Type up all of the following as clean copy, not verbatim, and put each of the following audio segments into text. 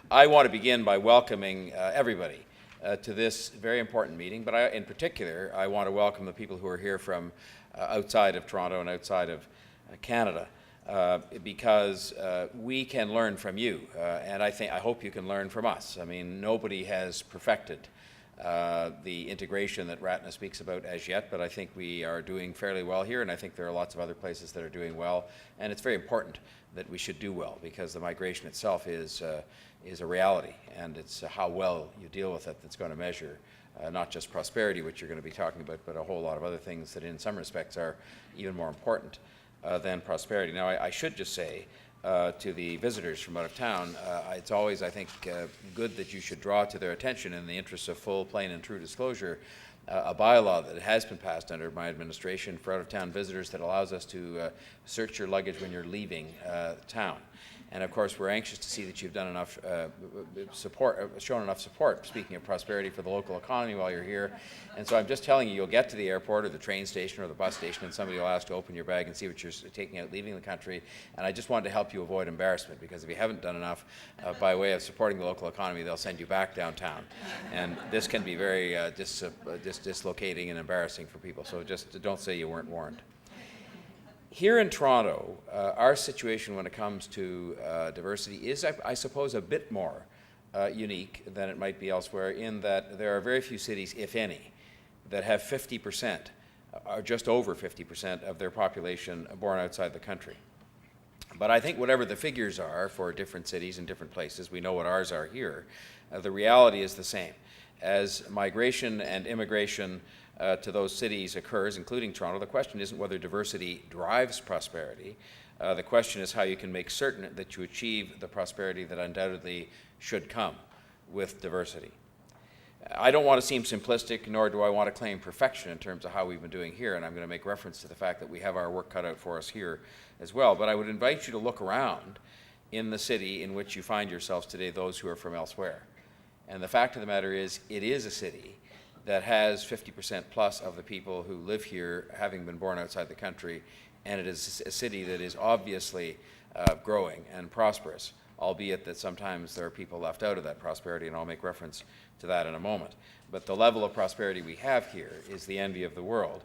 I want to begin by welcoming everybody to this very important meeting, but in particular, I want to welcome the people who are here from outside of Toronto and outside of Canada, because we can learn from you, and I hope you can learn from us. I mean, nobody has perfected the integration that Ratna speaks about as yet, but I think we are doing fairly well here, and I think there are lots of other places that are doing well, and it's very important that we should do well, because the migration itself is a reality, and it's how well you deal with it that's going to measure not just prosperity, which you're going to be talking about, but a whole lot of other things that in some respects are even more important than prosperity. Now, I should just say to the visitors from out of town, it's always, I think, good that you should draw to their attention, in the interest of full, plain, and true disclosure, a bylaw that has been passed under my administration for out-of-town visitors that allows us to search your luggage when you're leaving town. And of course, we're anxious to see that you've done enough shown enough support, speaking of prosperity, for the local economy while you're here. And so I'm just telling you, you'll get to the airport or the train station or the bus station, and somebody will ask to open your bag and see what you're taking out leaving the country. And I just wanted to help you avoid embarrassment, because if you haven't done enough by way of supporting the local economy, they'll send you back downtown. And this can be very dislocating and embarrassing for people. So just don't say you weren't warned. Here in Toronto, our situation when it comes to diversity is, I suppose, a bit more unique than it might be elsewhere, in that there are very few cities, if any, that have 50%, or just over 50% of their population born outside the country. But I think whatever the figures are for different cities and different places, we know what ours are here, the reality is the same. As migration and immigration to those cities occurs, including Toronto, the question isn't whether diversity drives prosperity. The question is how you can make certain that you achieve the prosperity that undoubtedly should come with diversity. I don't want to seem simplistic, nor do I want to claim perfection in terms of how we've been doing here, and I'm going to make reference to the fact that we have our work cut out for us here as well. But I would invite you to look around in the city in which you find yourselves today, those who are from elsewhere. And the fact of the matter is, it is a city that has 50% plus of the people who live here having been born outside the country, and it is a city that is obviously growing and prosperous, albeit that sometimes there are people left out of that prosperity, and I'll make reference to that in a moment. But the level of prosperity we have here is the envy of the world,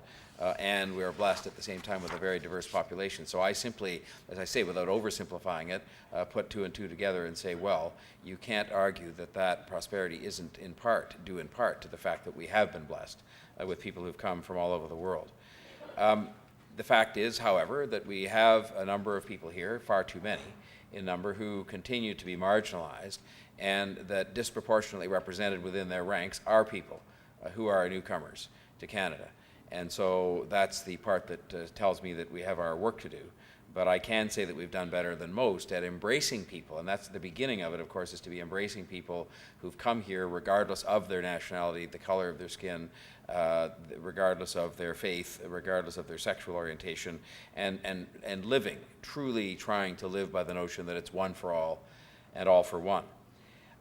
and we are blessed at the same time with a very diverse population. So I simply, as I say, without oversimplifying it, put two and two together and say, well, you can't argue that that prosperity isn't due in part to the fact that we have been blessed with people who've come from all over the world. The fact is, however, that we have a number of people here, far too many in number, who continue to be marginalized, and that disproportionately represented within their ranks are people who are newcomers to Canada. And so that's the part that tells me that we have our work to do. But I can say that we've done better than most at embracing people, and that's the beginning of it, of course, is to be embracing people who've come here regardless of their nationality, the color of their skin, regardless of their faith, regardless of their sexual orientation, and living, truly trying to live by the notion that it's one for all and all for one.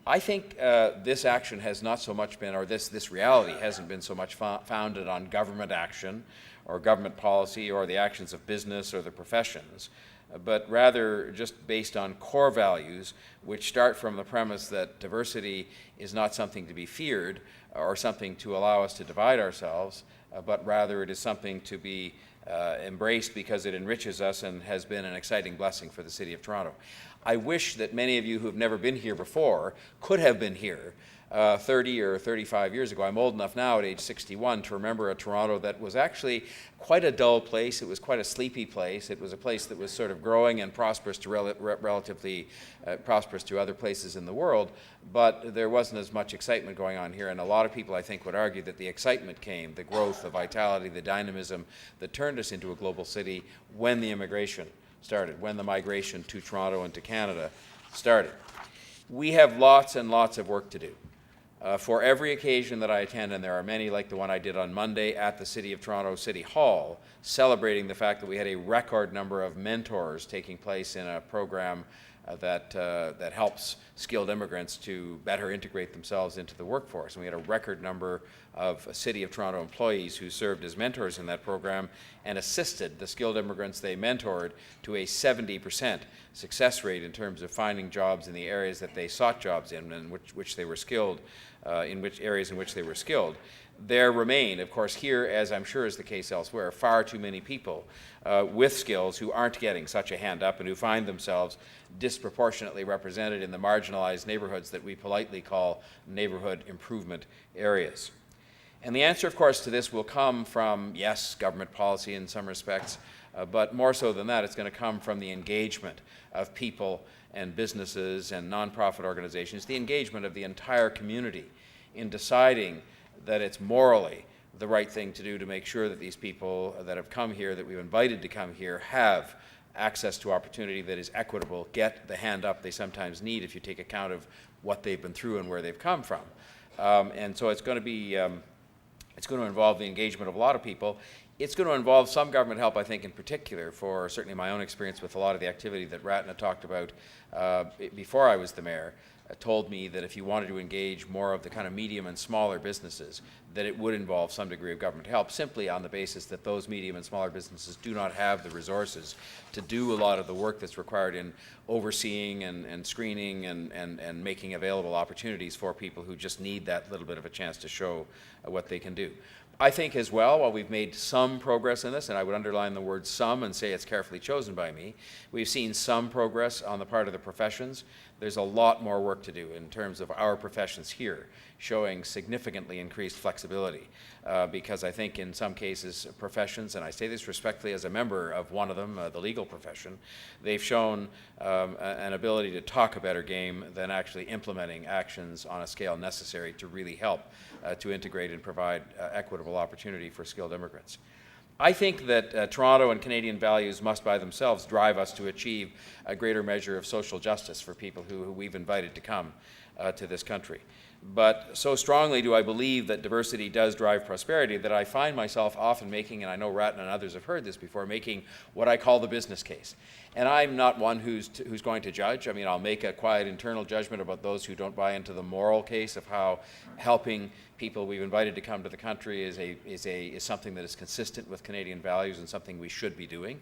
I think this action has not so much been, or this reality hasn't been so much founded on government action or government policy or the actions of business or the professions, but rather just based on core values which start from the premise that diversity is not something to be feared or something to allow us to divide ourselves, but rather it is something to be embraced because it enriches us and has been an exciting blessing for the City of Toronto. I wish that many of you who have never been here before could have been here 30 or 35 years ago. I'm old enough now at age 61 to remember a Toronto that was actually quite a dull place. It was quite a sleepy place. It was a place that was sort of growing and prosperous to relatively prosperous to other places in the world, but there wasn't as much excitement going on here. And a lot of people, I think, would argue that the excitement came, the growth, the vitality, the dynamism that turned us into a global city when the immigration started, when the migration to Toronto and to Canada started. We have lots and lots of work to do. For every occasion that I attend, and there are many like the one I did on Monday at the City of Toronto City Hall, celebrating the fact that we had a record number of mentors taking place in a program that helps skilled immigrants to better integrate themselves into the workforce. And we had a record number of City of Toronto employees who served as mentors in that program and assisted the skilled immigrants they mentored to a 70% success rate in terms of finding jobs in the areas that they sought jobs in and which they were skilled, in which areas in which they were skilled. There remain, of course, here, as I'm sure is the case elsewhere, far too many people with skills who aren't getting such a hand up and who find themselves disproportionately represented in the marginalized neighborhoods that we politely call neighborhood improvement areas. And the answer, of course, to this will come from, yes, government policy in some respects, but more so than that, it's going to come from the engagement of people and businesses and nonprofit organizations, the engagement of the entire community in deciding that it's morally the right thing to do to make sure that these people that have come here, that we've invited to come here, have access to opportunity that is equitable, get the hand up they sometimes need if you take account of what they've been through and where they've come from. And so it's going to be, it's going to involve the engagement of a lot of people. It's going to involve some government help, I think, in particular, for certainly my own experience with a lot of the activity that Ratna talked about before I was the mayor, told me that if you wanted to engage more of the kind of medium and smaller businesses, that it would involve some degree of government help, simply on the basis that those medium and smaller businesses do not have the resources to do a lot of the work that's required in overseeing and screening and making available opportunities for people who just need that little bit of a chance to show what they can do. I think as well, while we've made some progress in this, and I would underline the word some and say it's carefully chosen by me, we've seen some progress on the part of the professions. There's a lot more work to do in terms of our professions here, showing significantly increased flexibility, because I think in some cases professions, and I say this respectfully as a member of one of them, the legal profession, they've shown an ability to talk a better game than actually implementing actions on a scale necessary to really help to integrate and provide equitable opportunity for skilled immigrants. I think that Toronto and Canadian values must by themselves drive us to achieve a greater measure of social justice for people who we've invited to come to this country. But so strongly do I believe that diversity does drive prosperity that I find myself often making, and I know Ratna and others have heard this before, making what I call the business case. And I'm not one who's going to judge. I mean, I'll make a quiet internal judgment about those who don't buy into the moral case of how helping people we've invited to come to the country is something that is consistent with Canadian values and something we should be doing.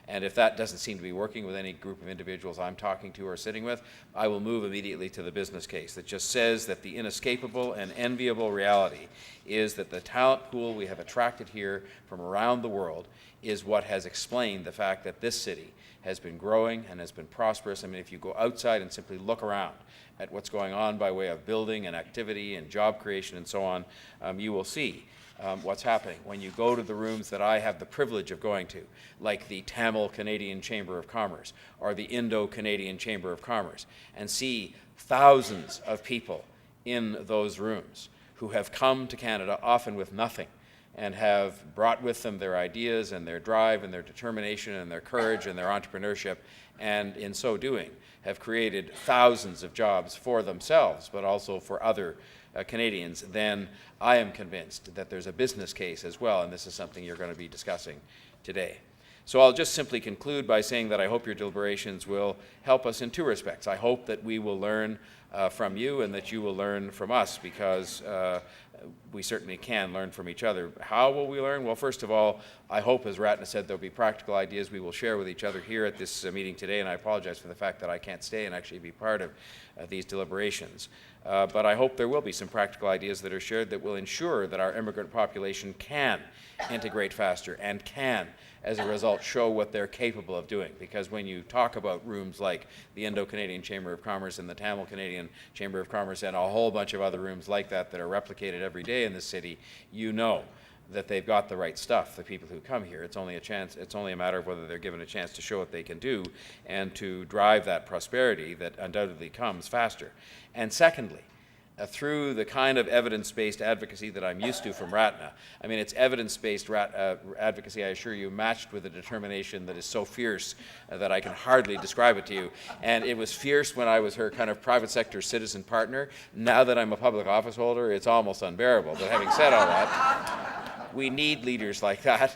And if that doesn't seem to be working with any group of individuals I'm talking to or sitting with, I will move immediately to the business case that just says that the inescapable and enviable reality is that the talent pool we have attracted here from around the world is what has explained the fact that this city has been growing and has been prosperous. I mean, if you go outside and simply look around at what's going on by way of building and activity and job creation and so on, you will see what's happening. When you go to the rooms that I have the privilege of going to, like the Tamil Canadian Chamber of Commerce or the Indo-Canadian Chamber of Commerce, and see thousands of people in those rooms who have come to Canada often with nothing and have brought with them their ideas and their drive and their determination and their courage and their entrepreneurship, and in so doing have created thousands of jobs for themselves but also for other Canadians, then I am convinced that there's a business case as well, and this is something you're going to be discussing today. So I'll just simply conclude by saying that I hope your deliberations will help us in two respects. I hope that we will learn from you and that you will learn from us, because we certainly can learn from each other. How will we learn? Well, first of all, I hope, as Ratna said, there'll be practical ideas we will share with each other here at this meeting today, and I apologize for the fact that I can't stay and actually be part of these deliberations. But I hope there will be some practical ideas that are shared that will ensure that our immigrant population can integrate faster and can, as a result, show what they're capable of doing. Because when you talk about rooms like the Indo-Canadian Chamber of Commerce and the Tamil Canadian Chamber of Commerce and a whole bunch of other rooms like that that are replicated every day in this city, you know that they've got the right stuff, the people who come here. It's only a matter of whether they're given a chance to show what they can do and to drive that prosperity that undoubtedly comes faster. And secondly, through the kind of evidence-based advocacy that I'm used to from Ratna. I mean, it's evidence-based advocacy, I assure you, matched with a determination that is so fierce that I can hardly describe it to you. And it was fierce when I was her kind of private sector citizen partner. Now that I'm a public office holder, it's almost unbearable. But having said all that, we need leaders like that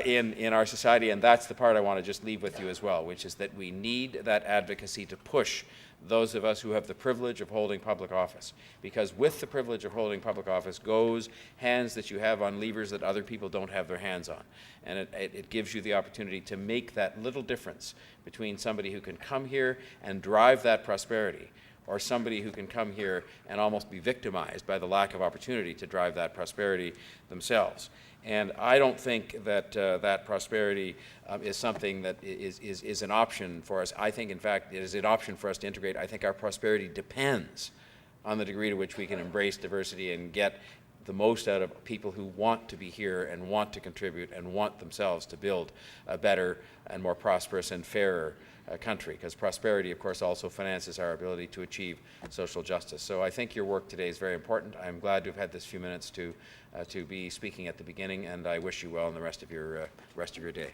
in our society, and that's the part I want to just leave with you as well, which is that we need that advocacy to push those of us who have the privilege of holding public office. Because with the privilege of holding public office goes hands that you have on levers that other people don't have their hands on. And it gives you the opportunity to make that little difference between somebody who can come here and drive that prosperity, or somebody who can come here and almost be victimized by the lack of opportunity to drive that prosperity themselves. And I don't think that that prosperity is something that is an option for us. I think, in fact, it is an option for us to integrate. I think our prosperity depends on the degree to which we can embrace diversity and get the most out of people who want to be here and want to contribute and want themselves to build a better and more prosperous and fairer country, because prosperity, of course, also finances our ability to achieve social justice. So I think your work today is very important. I'm glad to have had this few minutes to be speaking at the beginning, and I wish you well in the rest of your day.